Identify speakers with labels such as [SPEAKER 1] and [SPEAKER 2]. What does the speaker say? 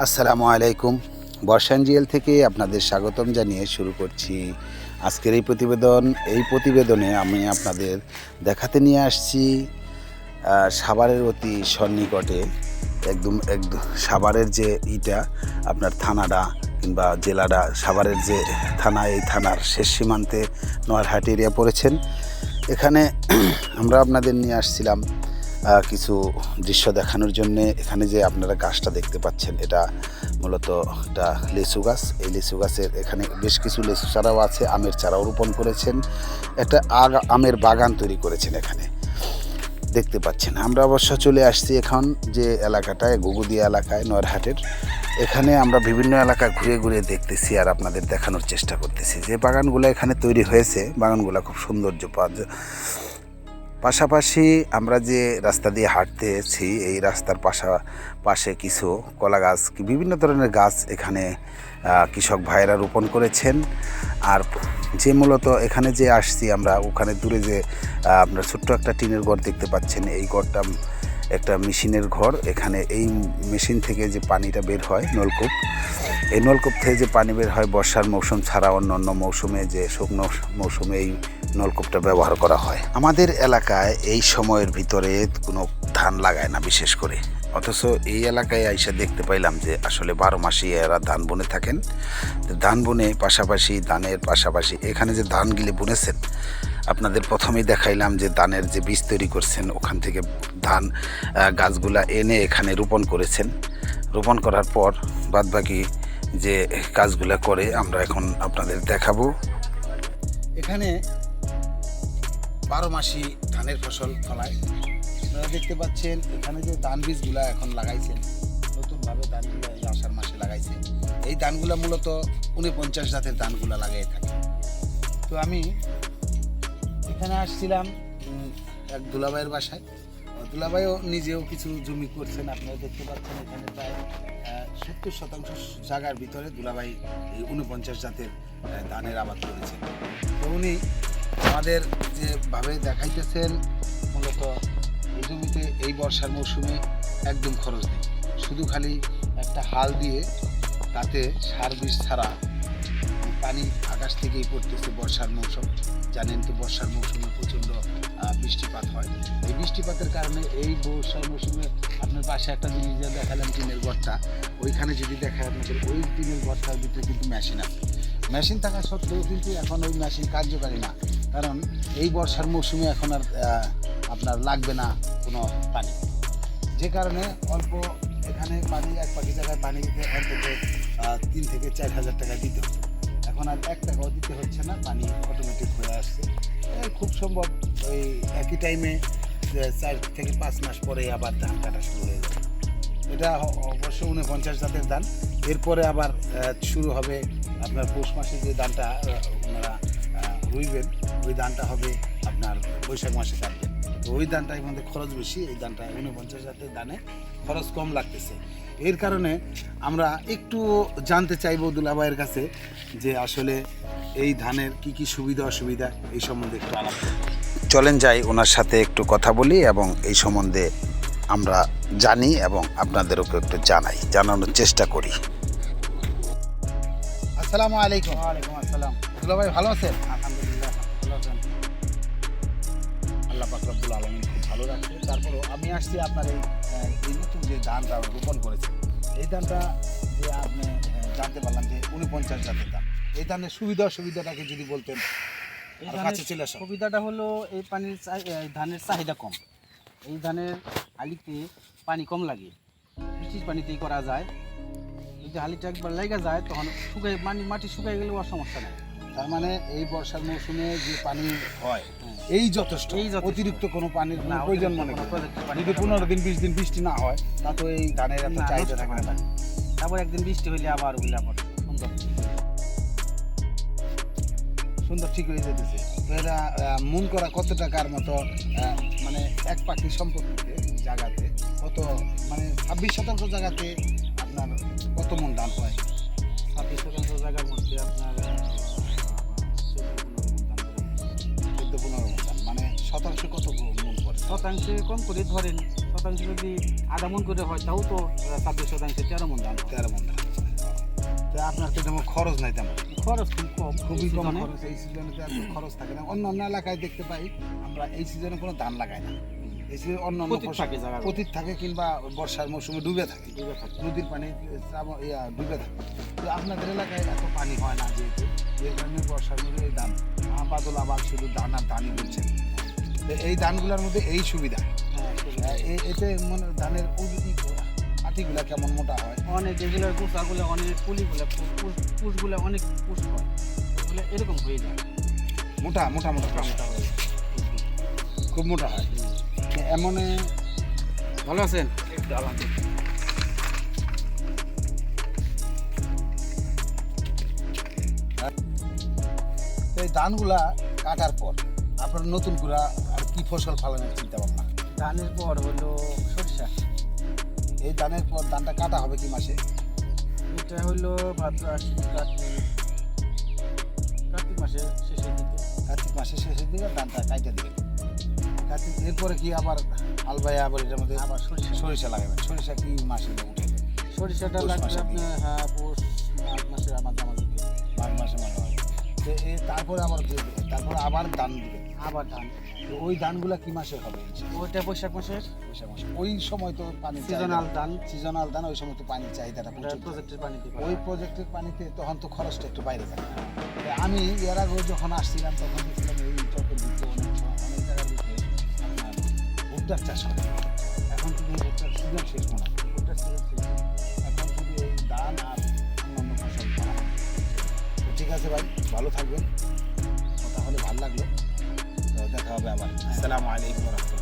[SPEAKER 1] আসসালামু আলাইকুম। বর্ষাঞ্জিএল থেকে আপনাদের স্বাগতম জানিয়ে শুরু করছি আজকের এই প্রতিবেদন। এই প্রতিবেদনে আমি আপনাদের দেখাতে নিয়ে আসছি সাভারের অতি সন্নিকটে একদম সাভারের যে আপনার থানাটা কিংবা জেলাটা, সাভারের যে থানা, এই থানার শেষ সীমান্তে নোয়ারহাট এরিয়া পড়েছেন। এখানে আমরা আপনাদের নিয়ে আসছিলাম কিছু দৃশ্য দেখানোর জন্যে। এখানে যে আপনারা গাছটা দেখতে পাচ্ছেন, এটা মূলত একটা লিচু গাছ। এই লিচু গাছের এখানে বেশ কিছু লিচু চারাও আছে, আমের চারাও রোপণ করেছেন, একটা আমের বাগান তৈরি করেছেন এখানে দেখতে পাচ্ছেন। আমরা অবশ্য চলে আসছি এখন যে এলাকাটায়, গুগুদিয়া এলাকায় নোয়ারহাটের। এখানে আমরা বিভিন্ন এলাকা ঘুরে ঘুরে দেখতেছি আর আপনাদের দেখানোর চেষ্টা করতেছি যে বাগানগুলো এখানে তৈরি হয়েছে। বাগানগুলো খুব সৌন্দর্য পাশাপাশি আমরা যে রাস্তা দিয়ে হাঁটতেছি, এই রাস্তার পাশে কিছু কলা গাছ, বিভিন্ন ধরনের গাছ এখানে কৃষক ভাইয়েরা রোপণ করেছেন। আর যে মূলত এখানে যে আসছি আমরা, ওখানে দূরে যে আপনার ছোট্ট একটা টিনের ঘর দেখতে পাচ্ছেন, এই ঘরটা একটা মেশিনের ঘর। এখানে এই মেশিন থেকে যে পানিটা বের হয়, নলকূপ, এই নলকূপ থেকে যে পানি বের হয় বর্ষার মৌসুম ছাড়া অন্য অন্য মৌসুমে, যে শুকনো মৌসুমে এই নলকূপটা ব্যবহার করা হয়। আমাদের এলাকায় এই সময়ের ভিতরে কোনো ধান লাগায় না বিশেষ করে, অথচ এই এলাকায় আইসা দেখতে পাইলাম যে আসলে 12 মাসই এরা ধান বনে থাকেন। ধান বনে পাশাপাশি, ধানের পাশাপাশি এখানে যে ধানগুলি বুনেছেন, আপনাদের প্রথমেই দেখাইলাম যে ধানের যে বীজ তৈরি করছেন, ওখান থেকে ধান গাছগুলা এনে এখানে রোপণ করেছেন। রোপণ করার পর বাদবাকি যে কাজগুলা করে আমরা এখন আপনাদের দেখাবো। এখানে 12 মাসই ধানের ফসল ফলায়। আপনারা দেখতে পাচ্ছেন এখানে যে ধান বীজগুলা এখন লাগাইছেন, নতুনভাবে ধানগুলো এই আষাঢ় মাসে লাগাইছে। এই ধানগুলা মূলত 49 জাতের ধানগুলা লাগাই থাকে। তো আমি এখানে আসছিলাম এক দুলাভাইয়ের বাসায়। দুলাভাইও নিজেও কিছু জমি করছেন। আপনারা দেখতে পাচ্ছেন এখানে প্রায় 70% জায়গার ভিতরে দুলাভাই এই 49 জাতের ধানের আবাদ করেছেন। তো উনি আমাদের যেভাবে দেখাইতেছেন, মূলত এই জমিতে এই বর্ষার মৌসুমে একদম খরচ নেই, শুধু খালি একটা হাল দিয়ে তাতে সার বীজ ছাড়া পানি আকাশ থেকেই পড়তেছে। বর্ষার মৌসুম জানেন তো, বর্ষার মৌসুমে প্রচণ্ড বৃষ্টিপাত হয়। এই বৃষ্টিপাতের কারণে এই বর্ষার মৌসুমে আপনার পাশে একটা জিনিস যা দেখালাম, টিনের ঘরটা, ওইখানে যদি দেখায় আপনাদের, ওই টিনের ঘরটার ভিতরে কিন্তু মেশিন আছে। মেশিন থাকা সত্ত্বেও কিন্তু এখন ওই মেশিন কার্যকারী না, কারণ এই বর্ষার মৌসুমে এখন আর আপনার লাগবে না কোনো পানি, যে কারণে অল্প এখানে পানি, এক পাখি জায়গায় পানি দিতে অন্তত 3 থেকে 4 হাজার টাকা দিতে হতো। এখন আর 1 টাকাও দিতে হচ্ছে না, পানি অটোমেটিক হয়ে আসছে। খুব সম্ভব ওই একই টাইমে 4 থেকে 5 মাস পরে আবার ধান কাটা শুরু হয়ে যাবে। এটা অবশ্য 49 জাতের ধান। এরপরে আবার শুরু হবে আপনার পৌষ মাসে যে ধানটা ওনারা রুইবেন, ওই ধানটা হবে আপনার বৈশাখ মাসে কাটবেন। তো ওই ধানটার মধ্যে খরচ বেশি, এই ধানটা 49 জাতের ধানে খরচ কম লাগতেছে। এর কারণে আমরা একটু জানতে চাইবো দুলাভাইয়ের কাছে যে আসলে এই ধানের কি কি সুবিধা অসুবিধা, এই সম্বন্ধে একটু আলাপ। চলেন যাই, ওনার সাথে একটু কথা বলি এবং এই সম্বন্ধে আমরা জানি এবং আপনাদেরকে একটু জানানোর চেষ্টা করি। আসসালামু আলাইকুম।
[SPEAKER 2] ওয়ালাইকুম আসসালাম।
[SPEAKER 1] দুলাভাই ভালো আছেন?
[SPEAKER 2] আলহামদুলিল্লাহ ভালো আছেন?
[SPEAKER 1] আল্লাহ পাক রব্বুল আলামিন খুব ভালো রাখছে। তারপরও আমি আসছি আপনার এই নতুন যে ধানটা রোপণ করেছেন, এই ধানটা যে আপনি জানতে পারলাম যে 49 জাতের ধান। এই ধানের সুবিধা অসুবিধাটাকে যদি বলতেন।
[SPEAKER 2] এই ধানের সুবিধাটা হলো এই ধানের চাহিদা কম। এই ধানের আলিতে পানি কম লাগে, বৃষ্টির পানিতেই করা যায়। যদি আলিটা একবার লেগে যায় তখন মাটি শুকাই গেলেও আর সমস্যা নেই।
[SPEAKER 1] তার মানে এই বর্ষার মৌসুমে যে পানি হয় এই যথেষ্ট, অতিরিক্ত কোনো পানির প্রয়োজন মনে করেন। যদি 15 দিন 20 দিন বৃষ্টি না হয়, তা তো এই ধানের এত চাহিদা থাকে না।
[SPEAKER 2] তারপর একদিন বৃষ্টি হইলে আবার
[SPEAKER 1] সুন্দর ঠিক হয়ে যেতেছে। তো এটা মন করা কত টাকার মতো, মানে এক পাখি সম্পত্তিতে জায়গাতে কত, মানে 26% জায়গাতে আপনার কত মন ধান হয়?
[SPEAKER 2] 26% জায়গার মধ্যে আপনার
[SPEAKER 1] 14-15 মন ধান, মানে শতাংশে কত মন পড়ে?
[SPEAKER 2] শতাংশে কম করে ধরেন শতাংশ যদি আধা মন করে হয় তাও তো 26% 13 মন ধান হয়।
[SPEAKER 1] 13 মন ধান। তো আপনার তো তেমন খরচ নাই তেমন,
[SPEAKER 2] খরচ খুব কম,
[SPEAKER 1] খুবই কম
[SPEAKER 2] সিজনে।
[SPEAKER 1] খরচ। এই সিজনে তো এত খরচ থাকে না। অন্য অন্য এলাকায় দেখতে পাই আমরা এই সিজনে কোনো ধান লাগাই না। এই সিজনে অন্য অন্য
[SPEAKER 2] পতিত থাকে জায়গা,
[SPEAKER 1] পতিত থাকে কিংবা বর্ষার মৌসুমে ডুবে থাকে,
[SPEAKER 2] ডুবে থাকে।
[SPEAKER 1] নদীর পানি ডুবে থাকে। তো আপনাদের এলাকায় এত পানি হয় না, যেহেতু এই কারণে বর্ষার মধ্যে এই ধান বাদল আবাদ শুধু ধান আর ধানই বলছেন। তো এই ধানগুলোর মধ্যে এই সুবিধা,
[SPEAKER 2] হ্যাঁ,
[SPEAKER 1] এতে মানে ধানের আটিগুলা কেমন মোটা হয়।
[SPEAKER 2] অনেক এগুলোর গুছাগুলো অনেক পুলিগুলো পুষগুলো অনেক পুষ হয়, এগুলো এরকম হয়ে যায়,
[SPEAKER 1] মোটা মোটা মোটা
[SPEAKER 2] মোটা হয়ে যায়।
[SPEAKER 1] খুব মোটা হয়। এমন
[SPEAKER 2] ভালো আছেন?
[SPEAKER 1] এই ধানগুলা কাটার পর আপনার নতুন করে আর কি ফসল ফলানোর চিন্তা ভাবনা?
[SPEAKER 2] ধানের পর হলো সরিষা।
[SPEAKER 1] এই ধানের পর ধানটা কাটা হবে কি মাসে?
[SPEAKER 2] এটা হলো ভাদ্র আশ্বিন কার্তিক মাসের শেষের দিকে।
[SPEAKER 1] কার্তিক মাসের শেষের দিকে ধানটা কাইটা দিবে। কার্তিক এরপরে কি আবার আলবাই আবার এটার মধ্যে
[SPEAKER 2] আবার সরিষা।
[SPEAKER 1] সরিষা লাগাবেন? সরিষা কি মাসে উঠে যাবে?
[SPEAKER 2] সরিষাটা
[SPEAKER 1] পৌষ
[SPEAKER 2] লাগবে
[SPEAKER 1] মাসের দিকে।
[SPEAKER 2] আপনার, হ্যাঁ, পৌষ মাঘ মাসের মাঝামাঝি দিকে।
[SPEAKER 1] মাঘ মাসে মাঝামাঝি। তো তারপরে আবার তারপরে আবার ধান দিবে।
[SPEAKER 2] আবার ধান,
[SPEAKER 1] তো ওই ধানগুলা কি মাসে হবে?
[SPEAKER 2] ওইটা বৈশাখ মাসের
[SPEAKER 1] বৈশাখ মাসে। ওই সময় তো পানি
[SPEAKER 2] সিজনাল ধান,
[SPEAKER 1] সিজনাল ধান, ওই সময় তো পানির চাহিদাটা
[SPEAKER 2] ওটা
[SPEAKER 1] প্রচুর।
[SPEAKER 2] প্রজেক্টের পানিতে করা
[SPEAKER 1] ওই
[SPEAKER 2] হয়।
[SPEAKER 1] প্রজেক্টের পানিতে তখন তো খরচটা একটু বাইরে থাকে। আমি এর আগে যখন আসছিলাম তখন দেখছিলাম এই চকের দিকে অনেক জায়গার দিকে আপনার ভুট্টার চাষ করে। এখন কিন্তু এই ভুট্টার সিজন শেষ মনে হয়।
[SPEAKER 2] ওটা সিজন শেষ।
[SPEAKER 1] এখন শুধু এই ধান আর অন্যান্য ফসল করা হয়। তো ঠিক আছে ভাই, ভালো থাকবেন। কথা হলে ভালো লাগলো। তো দেখা হবে আবার। আসসালামু আলাইকুম ওয়া রাহমাতুল্লাহ।